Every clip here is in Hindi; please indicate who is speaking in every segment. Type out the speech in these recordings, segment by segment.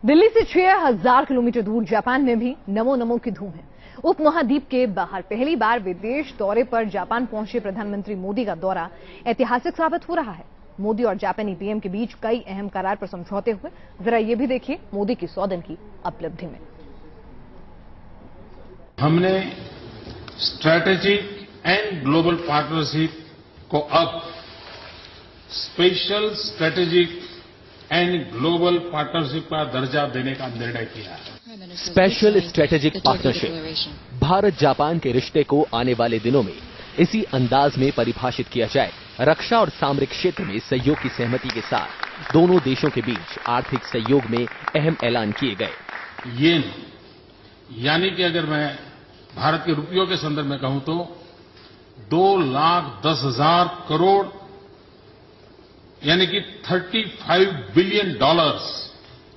Speaker 1: दिल्ली से 6000 किलोमीटर दूर जापान में भी नमो नमो की धूम है। उपमहाद्वीप के बाहर पहली बार विदेश दौरे पर जापान पहुंचे प्रधानमंत्री मोदी का दौरा ऐतिहासिक साबित हो रहा है। मोदी और जापानी पीएम के बीच कई अहम करार पर समझौते हुए। जरा ये भी देखिए मोदी की 100 दिन की उपलब्धि में।
Speaker 2: हमने स्ट्रैटेजिक एंड ग्लोबल पार्टनरशिप को अब special strategic and global partnership का दर्जा देने का निर्णय किया है।
Speaker 3: Special strategic partnership Bharat Japan के रिश्ते को आने वाले दिनों में इसी अंदाज में परिभाषित किया जाए। रक्षा और सामरिक क्षेत्र में सहयोग की सहमति के साथ दोनों देशों के बीच आर्थिक सहयोग में अहम ऐलान किए गए।
Speaker 2: येन यानी कि अगर मैं भारत के रुपयों के संदर्भ में कहूं तो 2,10,000 करोड़ यानी कि $35 बिलियन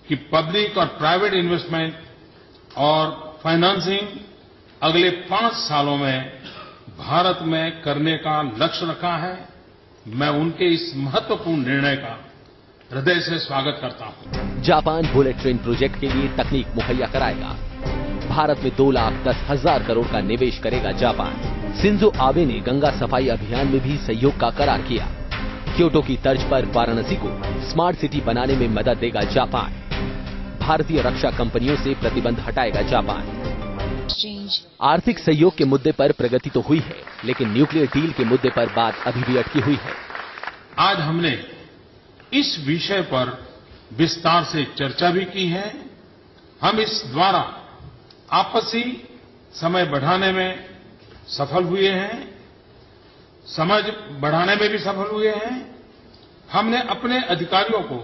Speaker 2: की पब्लिक और प्राइवेट इन्वेस्टमेंट और फाइनेंसिंग अगले 5 सालों में भारत में करने का लक्ष्य रखा है। मैं उनके इस महत्वपूर्ण निर्णय का हृदय से स्वागत करता हूं।
Speaker 3: जापान बुलेट ट्रेन प्रोजेक्ट के लिए तकनीक मुहैया कराएगा। भारत में 2,10,000 करोड़ का निवेश करेगा जापान। शिंजो आबे ने गंगा सफाई अभियान में भी सहयोग का करार किया। क्योटो की तर्ज पर वाराणसी को स्मार्ट सिटी बनाने में मदद देगा जापान। भारतीय रक्षा कंपनियों से प्रतिबंध हटाएगा जापान। आर्थिक सहयोग के मुद्दे पर प्रगति तो हुई है, लेकिन न्यूक्लियर डील के मुद्दे पर बात अभी भी अटकी हुई है।
Speaker 2: आज हमने इस विषय पर विस्तार से चर्चा भी की है। हम इस द्वारा आपसी समय बढ़ाने में सफल हुए हैं, समझ बढ़ाने में भी सफल हुए हैं। हमने अपने अधिकारियों को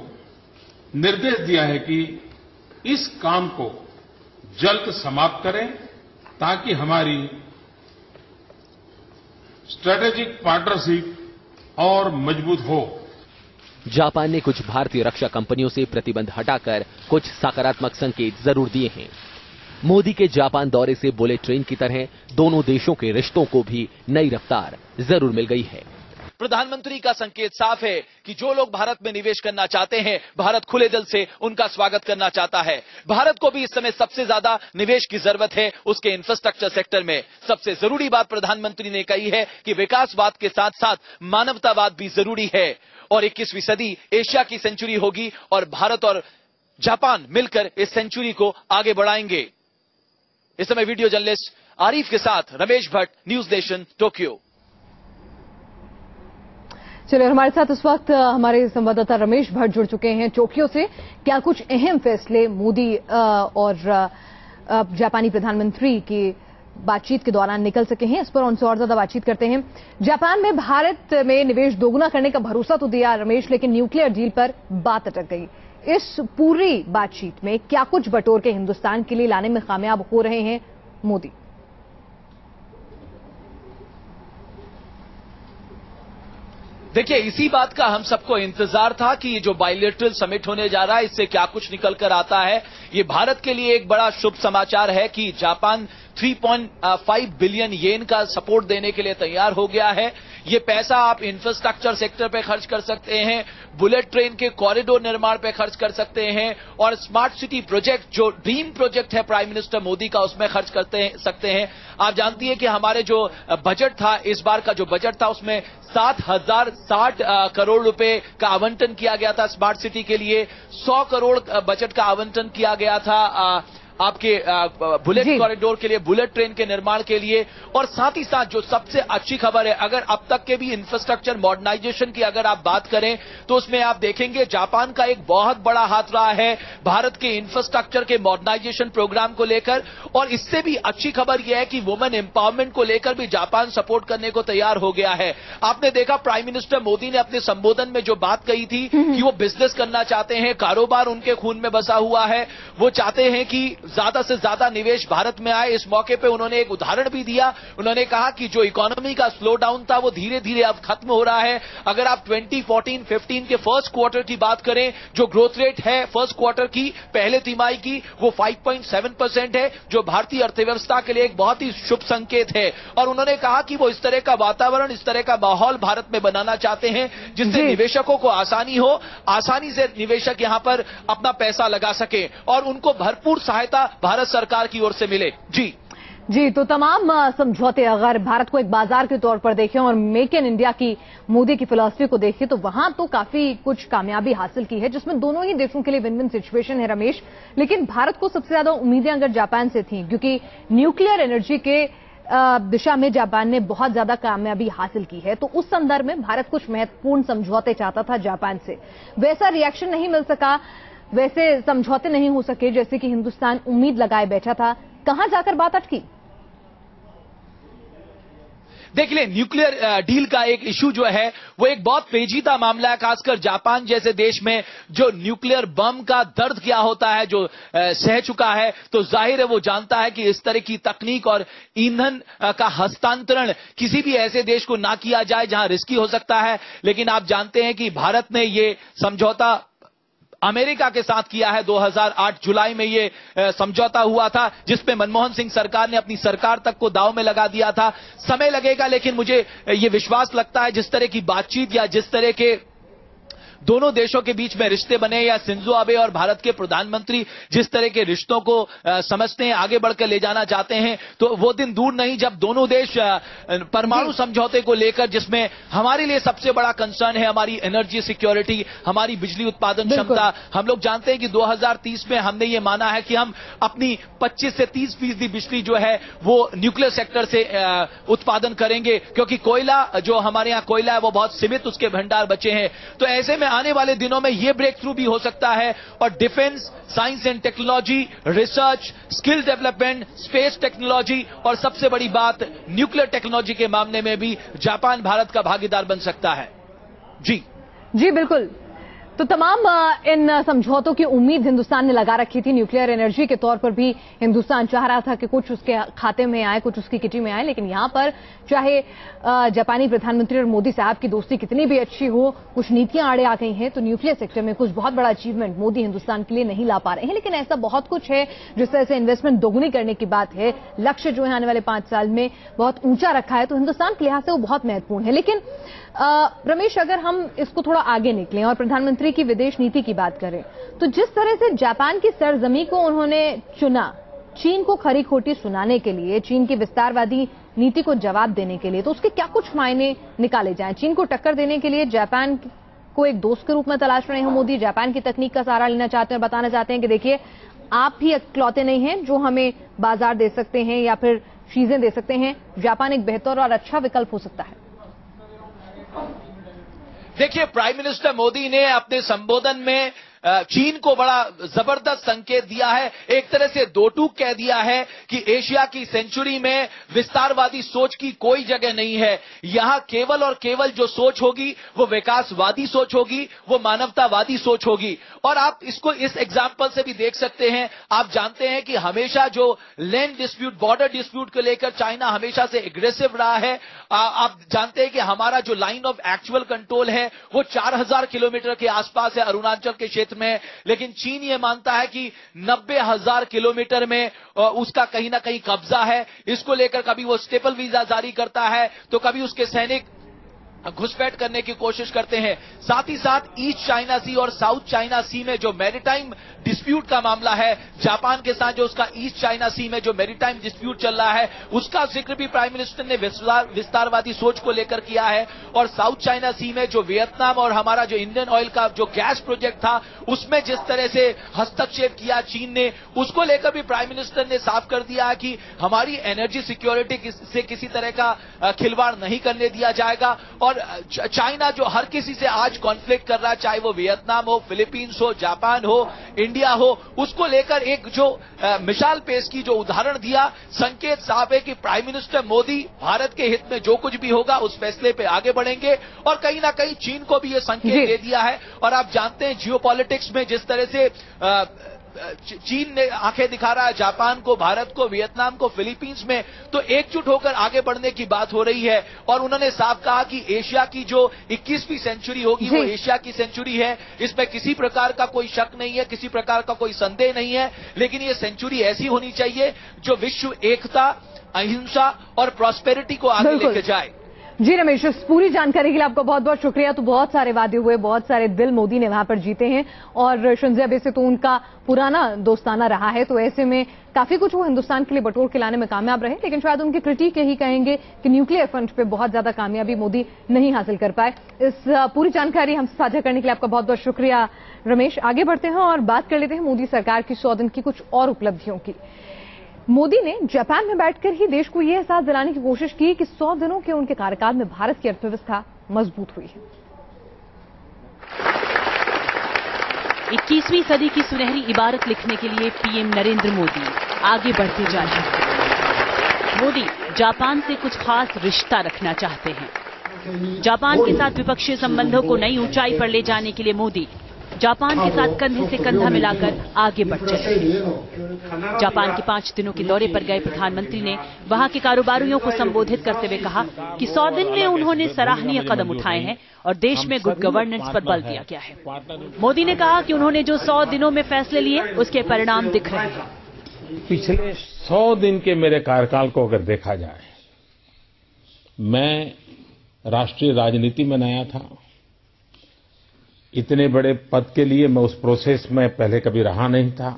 Speaker 2: निर्देश दिया है कि इस काम को जल्द समाप्त करें ताकि हमारी स्ट्रैटेजिक पार्टनरशिप और मजबूत हो।
Speaker 3: जापान ने कुछ भारतीय रक्षा कंपनियों से प्रतिबंध हटाकर कुछ सकारात्मक संकेत जरूर दिए हैं। मोदी के जापान दौरे से बुलेट ट्रेन की तरह दोनों देशों के रिश्तों को भी नई रफ्तार जरूर मिल गई है।
Speaker 4: प्रधानमंत्री का संकेत साफ है कि जो लोग भारत में निवेश करना चाहते हैं, भारत खुले दिल से उनका स्वागत करना चाहता है। भारत को भी इस समय सबसे ज्यादा निवेश की जरूरत है उसके इंफ्रास्ट्रक्चर सेक्टर में। सबसे जरूरी बात प्रधानमंत्री ने कही है कि विकासवाद के साथ साथ मानवतावाद भी जरूरी है और 21वीं सदी एशिया की सेंचुरी होगी और भारत और जापान मिलकर इस सेंचुरी को आगे बढ़ाएंगे। इस समय वीडियो जर्नलिस्ट आरिफ के साथ Ramesh Bhatt, news nation, Tokyo.
Speaker 1: चलिए, हमारे साथ इस वक्त हमारे संवाददाता रमेश भट्ट जुड़ चुके हैं टोक्यो से। क्या कुछ अहम फैसले मोदी और जापानी प्रधानमंत्री की बातचीत के दौरान निकल सके हैं, इस पर उनसे और ज्यादा बातचीत करते हैं। जापान में भारत में निवेश दोगुना करने का भरोसा तो दिया रमेश, लेकिन न्यूक्लियर डील पर बात अटक गई। इस पूरी बातचीत में क्या कुछ बटोर के हिंदुस्तान के लिए लाने में कामयाब हो रहे हैं मोदी?
Speaker 4: देखिए, इसी बात का हम सबको इंतजार था कि ये जो बायलैटरल समिट होने जा रहा है इससे क्या कुछ निकल कर आता है। ये भारत के लिए एक बड़ा शुभ समाचार है कि जापान 3.5 बिलियन येन का सपोर्ट देने के लिए तैयार हो गया है। ये पैसा आप इंफ्रास्ट्रक्चर सेक्टर पे खर्च कर सकते हैं, बुलेट ट्रेन के कॉरिडोर निर्माण पे खर्च कर सकते हैं और स्मार्ट सिटी प्रोजेक्ट जो ड्रीम प्रोजेक्ट है प्राइम मिनिस्टर मोदी का, उसमें खर्च करते सकते हैं। आप जानती हैं कि हमारे जो बजट था, इस बार का जो बजट था उसमें 7,060 करोड़ रुपए का आवंटन किया गया था स्मार्ट सिटी के लिए। 100 करोड़ बजट का आवंटन किया गया था आपके बुलेट कॉरिडोर के लिए, बुलेट ट्रेन के निर्माण के लिए। और साथ ही साथ जो सबसे अच्छी खबर है, अगर अब तक के भी इंफ्रास्ट्रक्चर मॉडर्नाइजेशन की अगर आप बात करें तो उसमें आप देखेंगे जापान का एक बहुत बड़ा हाथ रहा है भारत के इंफ्रास्ट्रक्चर के मॉडर्नाइजेशन प्रोग्राम को लेकर। और इससे भी अच्छी खबर यह है कि वुमेन एम्पावरमेंट को लेकर भी जापान सपोर्ट करने को तैयार हो गया है। आपने देखा प्राइम मिनिस्टर मोदी ने अपने संबोधन में जो बात कही थी कि वो बिजनेस करना चाहते हैं, कारोबार उनके खून में बसा हुआ है। वो चाहते हैं कि ज्यादा से ज्यादा निवेश भारत में आए। इस मौके पे उन्होंने एक उदाहरण भी दिया। उन्होंने कहा कि जो इकोनॉमी का स्लो डाउन था वो धीरे धीरे अब खत्म हो रहा है। अगर आप 2014-15 के फर्स्ट क्वार्टर की बात करें, जो ग्रोथ रेट है फर्स्ट क्वार्टर की, पहले तिमाही की, वो 5.7% है, जो भारतीय अर्थव्यवस्था के लिए एक बहुत ही शुभ संकेत है। और उन्होंने कहा कि वो इस तरह का वातावरण, इस तरह का माहौल भारत में बनाना चाहते हैं जिससे निवेशकों को आसानी हो, आसानी से निवेशक यहां पर अपना पैसा लगा सके और उनको भरपूर सहायता भारत सरकार की ओर से मिले।
Speaker 1: जी, तो तमाम समझौते अगर भारत को एक बाजार के तौर पर देखें और मेक इन इंडिया की मोदी की फिलॉसफी को देखें तो वहां तो काफी कुछ कामयाबी हासिल की है, जिसमें दोनों ही देशों के लिए विन विन सिचुएशन है रमेश। लेकिन भारत को सबसे ज्यादा उम्मीदें अगर जापान से थी, क्योंकि न्यूक्लियर एनर्जी के दिशा में जापान ने बहुत ज्यादा कामयाबी हासिल की है, तो उस संदर्भ में भारत कुछ महत्वपूर्ण समझौते चाहता था जापान से। वैसा रिएक्शन नहीं मिल सका, वैसे समझौते नहीं हो सके जैसे कि हिंदुस्तान उम्मीद लगाए बैठा था। कहां जाकर बात अटकी?
Speaker 4: देखिए, न्यूक्लियर डील का एक इशू जो है वो एक बहुत पेचीदा मामला है, खासकर जापान जैसे देश में जो न्यूक्लियर बम का दर्द क्या होता है, जो सह चुका है, तो जाहिर है वो जानता है कि इस तरह की तकनीक और ईंधन का हस्तांतरण किसी भी ऐसे देश को ना किया जाए जहां रिस्की हो सकता है। लेकिन आप जानते हैं कि भारत ने ये समझौता अमेरिका के साथ किया है। 2008 जुलाई में ये समझौता हुआ था, जिसपे मनमोहन सिंह सरकार ने अपनी सरकार तक को दांव में लगा दिया था। समय लगेगा, लेकिन मुझे ये विश्वास लगता है जिस तरह की बातचीत या जिस तरह के दोनों देशों के बीच में रिश्ते बने, या शिंजो आबे और भारत के प्रधानमंत्री जिस तरह के रिश्तों को समझते हैं, आगे बढ़कर ले जाना चाहते हैं, तो वो दिन दूर नहीं जब दोनों देश परमाणु समझौते को लेकर, जिसमें हमारे लिए सबसे बड़ा कंसर्न है हमारी एनर्जी सिक्योरिटी, हमारी बिजली उत्पादन क्षमता। हम लोग जानते हैं कि 2030 में हमने ये माना है कि हम अपनी 25 से 30% बिजली जो है वो न्यूक्लियर सेक्टर से उत्पादन करेंगे, क्योंकि कोयला, जो हमारे यहां कोयला है वो बहुत सीमित उसके भंडार बचे हैं। तो ऐसे में आने वाले दिनों में यह ब्रेक थ्रू भी हो सकता है। और defence, science and technology, research, skill development, space technology और सबसे बड़ी बात न्यूक्लियर टेक्नोलॉजी के मामले में भी जापान भारत का भागीदार बन सकता है। जी
Speaker 1: बिल्कुल। तो तमाम इन समझौतों की उम्मीद हिंदुस्तान ने लगा रखी थी। न्यूक्लियर एनर्जी के तौर पर भी हिंदुस्तान चाह रहा था कि कुछ उसके खाते में आए, कुछ उसकी किटी में आए। लेकिन यहां पर चाहे जापानी प्रधानमंत्री और मोदी साहब की दोस्ती कितनी भी अच्छी हो, कुछ नीतियां आड़े आ गई हैं, तो न्यूक्लियर सेक्टर में कुछ बहुत बड़ा अचीवमेंट मोदी हिंदुस्तान के लिए नहीं ला पा रहे हैं। लेकिन ऐसा बहुत कुछ है जिस तरह से इन्वेस्टमेंट दोगुनी करने की बात है, लक्ष्य जो है आने वाले 5 साल में बहुत ऊंचा रखा है, तो हिंदुस्तान के लिहाज से वो बहुत महत्वपूर्ण है। लेकिन रमेश, अगर हम इसको थोड़ा आगे निकलें और प्रधानमंत्री की विदेश नीति की बात करें, तो जिस तरह से जापान की सरजमी को उन्होंने चुना चीन को खरी खोटी सुनाने के लिए, चीन की विस्तारवादी नीति को जवाब देने के लिए, तो उसके क्या कुछ मायने निकाले जाएं? चीन को टक्कर देने के लिए जापान को एक दोस्त के रूप में तलाश रहे हैं मोदी, जापान की तकनीक का सहारा लेना चाहते हैं, बताना चाहते हैं कि देखिए आप भी इकलौते नहीं हैं जो हमें बाजार दे सकते हैं या फिर चीजें दे सकते हैं, जापान एक बेहतर और अच्छा विकल्प हो सकता है।
Speaker 4: देखिए, प्राइम मिनिस्टर मोदी ने अपने संबोधन में चीन को बड़ा जबरदस्त संकेत दिया है। एक तरह से दो टूक कह दिया है कि एशिया की सेंचुरी में विस्तारवादी सोच की कोई जगह नहीं है। यहां केवल और केवल जो सोच होगी वो विकासवादी सोच होगी, वो मानवतावादी सोच होगी। और आप इसको इस एग्जाम्पल से भी देख सकते हैं। आप जानते हैं कि हमेशा जो लैंड डिस्प्यूट, बॉर्डर डिस्प्यूट को लेकर चाइना हमेशा से एग्रेसिव रहा है। आप जानते हैं कि हमारा जो लाइन ऑफ एक्चुअल कंट्रोल है वो 4000 किलोमीटर के आसपास है अरुणाचल के क्षेत्र में, लेकिन चीन ये मानता है कि 90,000 किलोमीटर में उसका कहीं ना कहीं कब्जा है। इसको लेकर कभी वो स्टेपल वीजा जारी करता है, तो कभी उसके सैनिक घुसपैठ करने की कोशिश करते हैं। साथ ही साथ ईस्ट चाइना सी और साउथ चाइना सी में जो मैरीटाइम डिस्प्यूट का मामला है, जापान के साथ जो उसका ईस्ट चाइना सी में जो मैरीटाइम डिस्प्यूट चल रहा है, उसका जिक्र भी प्राइम मिनिस्टर ने विस्तारवादी सोच को लेकर किया है। और साउथ चाइना सी में जो वियतनाम और हमारा जो इंडियन ऑयल का जो गैस प्रोजेक्ट था, उसमें जिस तरह से हस्तक्षेप किया चीन ने, उसको लेकर भी प्राइम मिनिस्टर ने साफ कर दिया कि हमारी एनर्जी सिक्योरिटी से किसी तरह का खिलवाड़ नहीं करने दिया जाएगा। और चाइना जो हर किसी से आज कॉन्फ्लिक्ट कर रहा है, चाहे वो वियतनाम हो, फिलीपींस हो, जापान हो, इंडिया हो, उसको लेकर एक जो मिसाल पेश की, जो उदाहरण दिया, संकेत साफ है कि प्राइम मिनिस्टर मोदी भारत के हित में जो कुछ भी होगा उस फैसले पे आगे बढ़ेंगे। और कहीं ना कहीं चीन को भी ये संकेत दे दिया है। और आप जानते हैं जियोपॉलिटिक्स में जिस तरह से चीन ने आंखें दिखा रहा है जापान को, भारत को, वियतनाम को, फिलीपींस में, तो एकजुट होकर आगे बढ़ने की बात हो रही है। और उन्होंने साफ कहा कि एशिया की जो 21वीं सेंचुरी होगी वो एशिया की सेंचुरी है, इसमें किसी प्रकार का कोई शक नहीं है, किसी प्रकार का कोई संदेह नहीं है। लेकिन ये सेंचुरी ऐसी होनी चाहिए जो विश्व एकता, अहिंसा और प्रॉस्पेरिटी को आगे लेके जाए।
Speaker 1: जी रमेश, इस पूरी जानकारी के लिए आपका बहुत बहुत शुक्रिया। तो बहुत सारे वादे हुए, बहुत सारे दिल मोदी ने वहां पर जीते हैं और शिंजो आबे से तो उनका पुराना दोस्ताना रहा है, तो ऐसे में काफी कुछ वो हिंदुस्तान के लिए बटोर के लाने में कामयाब रहे। लेकिन शायद उनकी क्रिटिक यही कहेंगे कि न्यूक्लियर फ्रंट पे बहुत ज्यादा कामयाबी मोदी नहीं हासिल कर पाए। इस पूरी जानकारी हमसे साझा करने के लिए आपका बहुत बहुत शुक्रिया रमेश। आगे बढ़ते हैं और बात कर लेते हैं मोदी सरकार की 100 दिन की कुछ और उपलब्धियों की। मोदी ने जापान में बैठकर ही देश को यह एहसास दिलाने की कोशिश की कि 100 दिनों के उनके कार्यकाल में भारत की अर्थव्यवस्था मजबूत हुई है।
Speaker 5: 21वीं सदी की सुनहरी इबारत लिखने के लिए पीएम नरेंद्र मोदी आगे बढ़ते जा रहे हैं। मोदी जापान से कुछ खास रिश्ता रखना चाहते हैं। जापान के साथ द्विपक्षीय संबंधों को नई ऊंचाई पर ले जाने के लिए मोदी जापान के साथ कंधे से कंधा मिलाकर आगे बढ़ चले। जापान के 5 दिनों के दौरे पर गए प्रधानमंत्री ने वहां के कारोबारियों को संबोधित करते हुए कहा कि 100 दिन में उन्होंने सराहनीय कदम उठाए हैं और देश में गुड गवर्नेंस पर बल दिया गया है। मोदी ने कहा कि उन्होंने जो 100 दिनों में फैसले लिए उसके परिणाम दिख रहे हैं।
Speaker 2: पिछले 100 दिन के मेरे कार्यकाल को अगर देखा जाए, मैं राष्ट्रीय राजनीति में नया था। इतने बड़े पद के लिए मैं उस प्रोसेस में पहले कभी रहा नहीं था।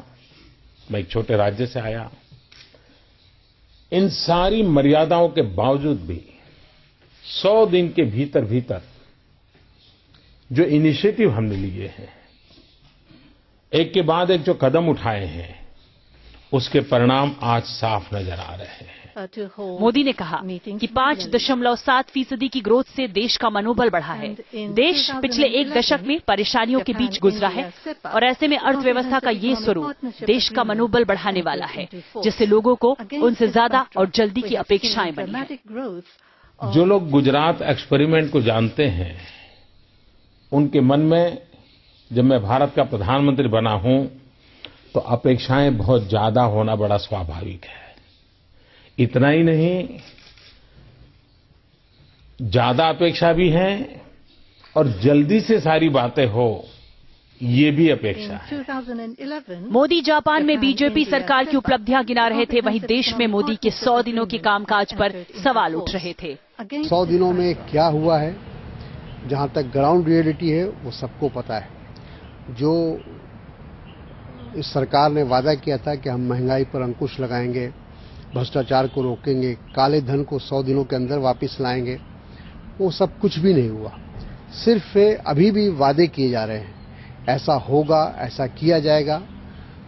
Speaker 2: मैं एक छोटे राज्य से आया। इन सारी मर्यादाओं के बावजूद भी 100 दिन के भीतर भीतर जो इनिशिएटिव हमने लिए हैं, एक के बाद एक जो कदम उठाए हैं, उसके परिणाम आज साफ नजर आ रहे हैं।
Speaker 5: मोदी ने कहा कि 5.7% की ग्रोथ से देश का मनोबल बढ़ा है। देश पिछले 1 दशक में परेशानियों के बीच गुजरा है और ऐसे में अर्थव्यवस्था का ये स्वरूप देश का मनोबल बढ़ाने वाला है, जिससे लोगों को उनसे ज्यादा और जल्दी की अपेक्षाएं बनी हैं।
Speaker 2: जो लोग गुजरात एक्सपेरिमेंट को जानते हैं, उनके मन में जब मैं भारत का प्रधानमंत्री बना हूं तो अपेक्षाएं बहुत ज्यादा होना बड़ा स्वाभाविक है। इतना ही नहीं, ज्यादा अपेक्षा भी है और जल्दी से सारी बातें हो, ये भी अपेक्षा है।
Speaker 5: मोदी जापान में बीजेपी सरकार की उपलब्धियां गिना रहे थे, वहीं देश में मोदी के 100 दिनों के कामकाज पर सवाल उठ रहे थे।
Speaker 6: 100 दिनों में क्या हुआ है, जहां तक ग्राउंड रियलिटी है वो सबको पता है। जो इस सरकार ने वादा किया था कि हम महंगाई पर अंकुश लगाएंगे, भ्रष्टाचार को रोकेंगे, काले धन को 100 दिनों के अंदर वापस लाएंगे, वो सब कुछ भी नहीं हुआ। सिर्फ अभी भी वादे किए जा रहे हैं, ऐसा होगा, ऐसा किया जाएगा।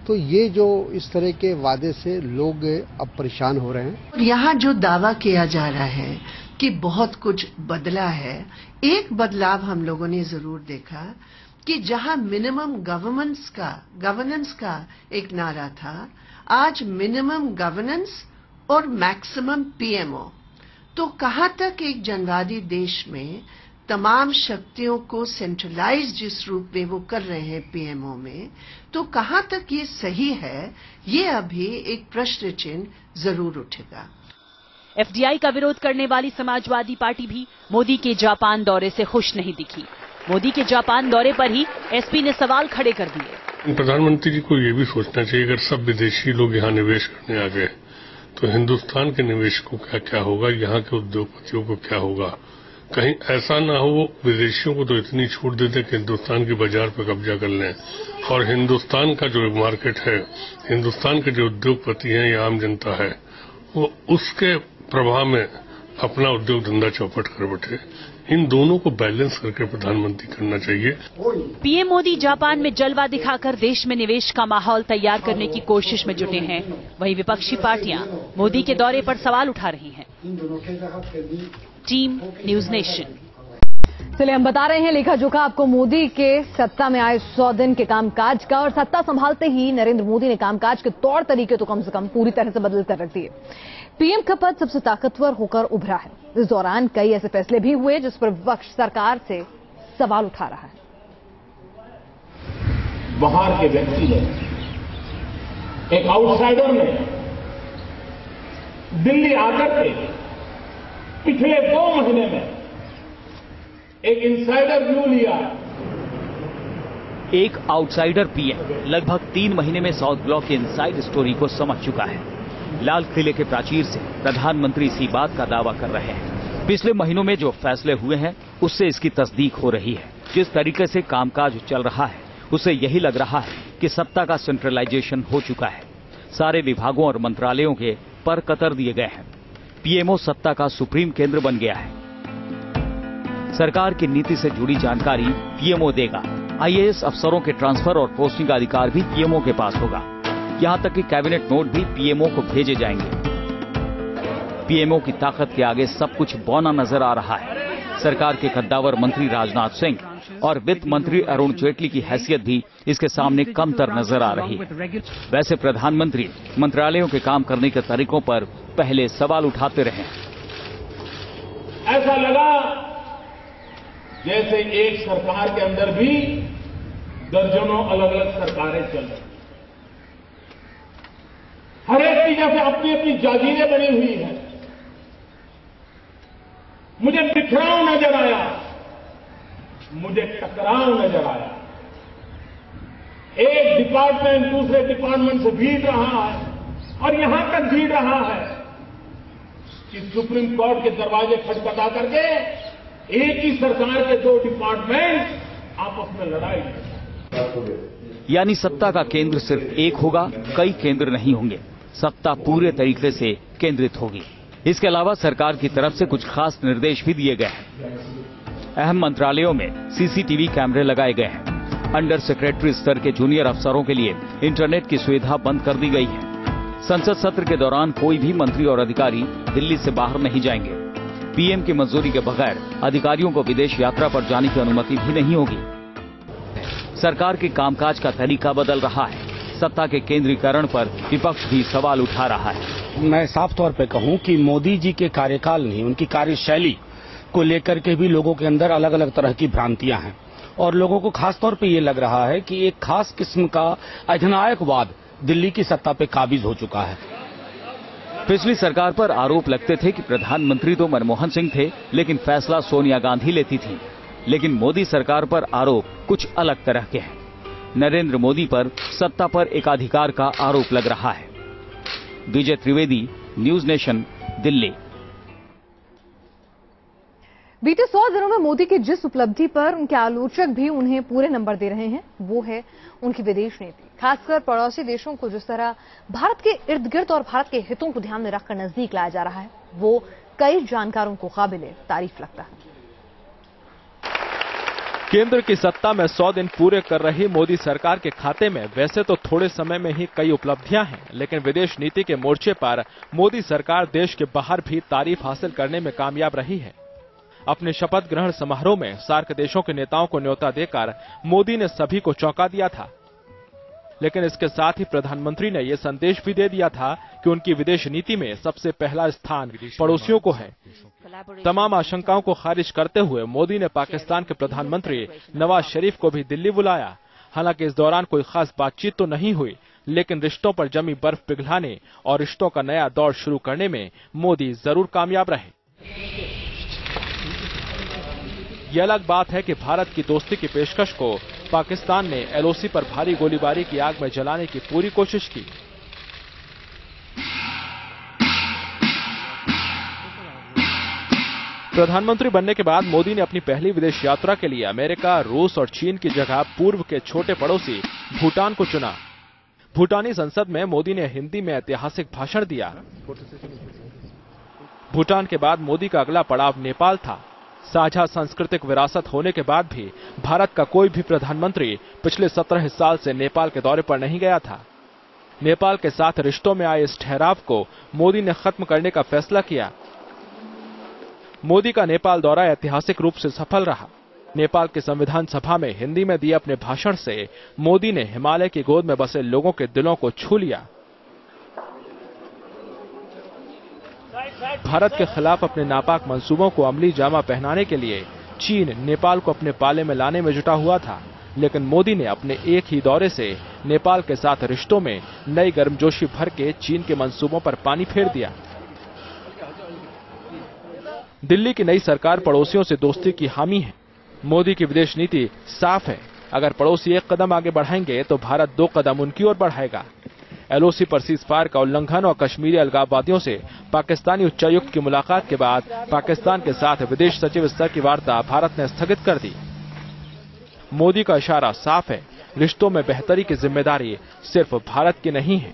Speaker 6: तो ये जो इस तरह के वादे से लोग अब परेशान हो रहे हैं।
Speaker 7: यहाँ जो दावा किया जा रहा है कि बहुत कुछ बदला है, एक बदलाव हम लोगों ने जरूर देखा कि जहां मिनिमम गवर्नेंस का एक नारा था, आज मिनिमम गवर्नेंस और मैक्सिमम पीएमओ। तो कहां तक एक जनवादी देश में तमाम शक्तियों को सेंट्रलाइज जिस रूप में वो कर रहे हैं पीएमओ में, तो कहां तक ये सही है, ये अभी एक प्रश्न चिन्ह जरूर उठेगा।
Speaker 5: एफडीआई का विरोध करने वाली समाजवादी पार्टी भी मोदी के जापान दौरे से खुश नहीं दिखी। मोदी के जापान दौरे पर ही एसपी ने सवाल खड़े कर दिए।
Speaker 8: प्रधानमंत्री जी को ये भी सोचना चाहिए, अगर सब विदेशी लोग यहाँ निवेश करने आ गए तो हिंदुस्तान के निवेशकों को क्या होगा, यहाँ के उद्योगपतियों को क्या होगा। कहीं ऐसा ना हो विदेशियों को तो इतनी छूट दे दे कि हिंदुस्तान के बाजार पर कब्जा कर लें और हिंदुस्तान का जो मार्केट है, हिंदुस्तान के जो उद्योगपति हैं या आम जनता है, वो उसके प्रभाव में अपना उद्योग धंधा चौपट कर बैठे। इन दोनों को बैलेंस करके प्रधानमंत्री करना चाहिए।
Speaker 5: पीएम मोदी जापान में जलवा दिखाकर देश में निवेश का माहौल तैयार करने की कोशिश में जुटे हैं। वहीं विपक्षी पार्टियां मोदी के दौरे पर सवाल उठा रही हैं। Team news nation.
Speaker 1: चलिए हम बता रहे हैं लेखा जोखा आपको मोदी के सत्ता में आए 100 दिन के कामकाज का, और सत्ता संभालते ही नरेंद्र मोदी ने कामकाज के तौर तरीके तो कम से कम पूरी तरह से बदल कर रख दिए। पीएम का पद सबसे ताकतवर होकर उभरा है। इस दौरान कई ऐसे फैसले भी हुए जिस पर विपक्ष सरकार से सवाल उठा रहा है।
Speaker 2: बाहर के व्यक्ति ने एक आउटसाइडर ने दिल्ली आकर के पिछले 2 महीने में एक इनसाइडर व्यू लिया।
Speaker 4: एक आउटसाइडर पीएम लगभग 3 महीने में साउथ ब्लॉक के इनसाइड स्टोरी को समझ चुका है। लाल किले के प्राचीर से प्रधानमंत्री इसी बात का दावा कर रहे हैं। पिछले महीनों में जो फैसले हुए हैं उससे इसकी तस्दीक हो रही है। जिस तरीके से कामकाज चल रहा है उससे यही लग रहा है कि सत्ता का सेंट्रलाइजेशन हो चुका है। सारे विभागों और मंत्रालयों के पर कतर दिए गए हैं। पीएमओ सत्ता का सुप्रीम केंद्र बन गया है। सरकार की नीति से जुड़ी जानकारी पीएमओ देगा। आईएएस अफसरों के ट्रांसफर और पोस्टिंग का अधिकार भी पीएमओ के पास होगा। यहां तक कि कैबिनेट नोट भी पीएमओ को भेजे जाएंगे। पीएमओ की ताकत के आगे सब कुछ बौना नजर आ रहा है। सरकार के कद्दावर मंत्री राजनाथ सिंह और वित्त मंत्री अरुण जेटली की हैसियत भी इसके सामने कमतर नजर आ रही है। वैसे प्रधानमंत्री मंत्रालयों के काम करने के तरीकों पर पहले सवाल उठाते रहे।
Speaker 2: ऐसा लगा जैसे एक सरकार के अंदर भी दर्जनों अलग अलग सरकारें चल रही, हर एक की जैसे अपनी अपनी जागीरें बनी हुई है। मुझे बिखराव नजर आया, मुझे टकराव नजर आया। एक डिपार्टमेंट दूसरे डिपार्टमेंट से भीड़ रहा है और यहां तक भीड़ रहा है कि सुप्रीम कोर्ट के दरवाजे खटखटा करके एक ही सरकार के 2 डिपार्टमेंट आपस में लड़ाई।
Speaker 4: यानी सत्ता का केंद्र सिर्फ एक होगा, कई केंद्र नहीं होंगे। सत्ता पूरे तरीके से केंद्रित होगी। इसके अलावा सरकार की तरफ से कुछ खास निर्देश भी दिए गए हैं। अहम मंत्रालयों में सीसीटीवी कैमरे लगाए गए हैं। अंडर सेक्रेटरी स्तर के जूनियर अफसरों के लिए इंटरनेट की सुविधा बंद कर दी गई है। संसद सत्र के दौरान कोई भी मंत्री और अधिकारी दिल्ली से बाहर नहीं जाएंगे। पीएम की मंजूरी के बगैर अधिकारियों को विदेश यात्रा पर जाने की अनुमति भी नहीं होगी। सरकार के कामकाज का तरीका बदल रहा है। सत्ता के केंद्रीकरण पर विपक्ष भी सवाल उठा रहा है।
Speaker 9: मैं साफ तौर पे कहूं कि मोदी जी के कार्यकाल नहीं, उनकी कार्यशैली को लेकर के भी लोगों के अंदर अलग अलग तरह की भ्रांतियां हैं और लोगों को खास तौर पे ये लग रहा है कि एक खास किस्म का अधिनायकवाद दिल्ली की सत्ता पे काबिज हो चुका है।
Speaker 4: पिछली सरकार पर आरोप लगते थे कि प्रधानमंत्री तो मनमोहन सिंह थे, लेकिन फैसला सोनिया गांधी लेती थी। लेकिन मोदी सरकार पर आरोप कुछ अलग तरह के हैं। नरेंद्र मोदी पर सत्ता पर एकाधिकार का आरोप लग रहा है। विजय त्रिवेदी, न्यूज नेशन, दिल्ली।
Speaker 1: बीते 100 दिनों में मोदी की जिस उपलब्धि पर उनके आलोचक भी उन्हें पूरे नंबर दे रहे हैं वो है उनकी विदेश नीति। खासकर पड़ोसी देशों को जिस तरह भारत के इर्द गिर्द और भारत के हितों को ध्यान में रखकर नजदीक लाया जा रहा है वो कई जानकारों को काबिले तारीफ लगता है।
Speaker 10: केंद्र की सत्ता में 100 दिन पूरे कर रही मोदी सरकार के खाते में वैसे तो थोड़े समय में ही कई उपलब्धियां हैं, लेकिन विदेश नीति के मोर्चे पर मोदी सरकार देश के बाहर भी तारीफ हासिल करने में कामयाब रही है। अपने शपथ ग्रहण समारोह में सार्क देशों के नेताओं को न्योता देकर मोदी ने सभी को चौंका दिया था। लेकिन इसके साथ ही प्रधानमंत्री ने यह संदेश भी दे दिया था कि उनकी विदेश नीति में सबसे पहला स्थान पड़ोसियों को है। तमाम आशंकाओं को खारिज करते हुए मोदी ने पाकिस्तान के प्रधानमंत्री नवाज शरीफ को भी दिल्ली बुलाया। हालांकि इस दौरान कोई खास बातचीत तो नहीं हुई, लेकिन रिश्तों पर जमी बर्फ पिघलाने और रिश्तों का नया दौर शुरू करने में मोदी जरूर कामयाब रहे। यह अलग बात है कि भारत की दोस्ती की पेशकश को पाकिस्तान ने एलओसी पर भारी गोलीबारी की आग में जलाने की पूरी कोशिश की। प्रधानमंत्री बनने के बाद मोदी ने अपनी पहली विदेश यात्रा के लिए अमेरिका, रूस और चीन की जगह पूर्व के छोटे पड़ोसी भूटान को चुना। भूटानी संसद में मोदी ने हिंदी में ऐतिहासिक भाषण दिया। भूटान के बाद मोदी का अगला पड़ाव नेपाल था। साझा सांस्कृतिक विरासत होने के बाद भी भारत का कोई भी प्रधानमंत्री पिछले 17 साल से नेपाल के दौरे पर नहीं गया था। नेपाल के साथ रिश्तों में आए इस ठहराव को मोदी ने खत्म करने का फैसला किया। मोदी का नेपाल दौरा ऐतिहासिक रूप से सफल रहा। नेपाल की संविधान सभा में हिंदी में दिए अपने भाषण से मोदी ने हिमालय की गोद में बसे लोगों के दिलों को छू लिया। भारत के खिलाफ अपने नापाक मंसूबों को अमली जामा पहनाने के लिए चीन नेपाल को अपने पाले में लाने में जुटा हुआ था, लेकिन मोदी ने अपने एक ही दौरे से नेपाल के साथ रिश्तों में नई गर्मजोशी भर के चीन के मंसूबों पर पानी फेर दिया। दिल्ली की नई सरकार पड़ोसियों से दोस्ती की हामी है। मोदी की विदेश नीति साफ है, अगर पड़ोसी एक कदम आगे बढ़ाएंगे तो भारत 2 कदम उनकी ओर बढ़ाएगा। एलओसी पर सीज़फायर का उल्लंघन और कश्मीरी अलगाववादियों से पाकिस्तानी उच्चायुक्त की मुलाकात के बाद पाकिस्तान के साथ विदेश सचिव स्तर की वार्ता भारत ने स्थगित कर दी। मोदी का इशारा साफ है, रिश्तों में बेहतरी की जिम्मेदारी सिर्फ भारत की नहीं है।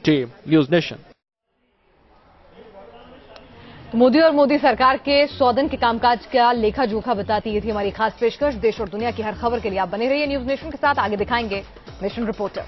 Speaker 10: Team news nation.
Speaker 1: मोदी और मोदी सरकार के 100 दिन के कामकाज का लेखा जोखा बताती ये थी हमारी खास पेशकश। देश और दुनिया की हर खबर के लिए आप बने रहिए न्यूज नेशन के साथ। आगे दिखाएंगे नेशन रिपोर्टर।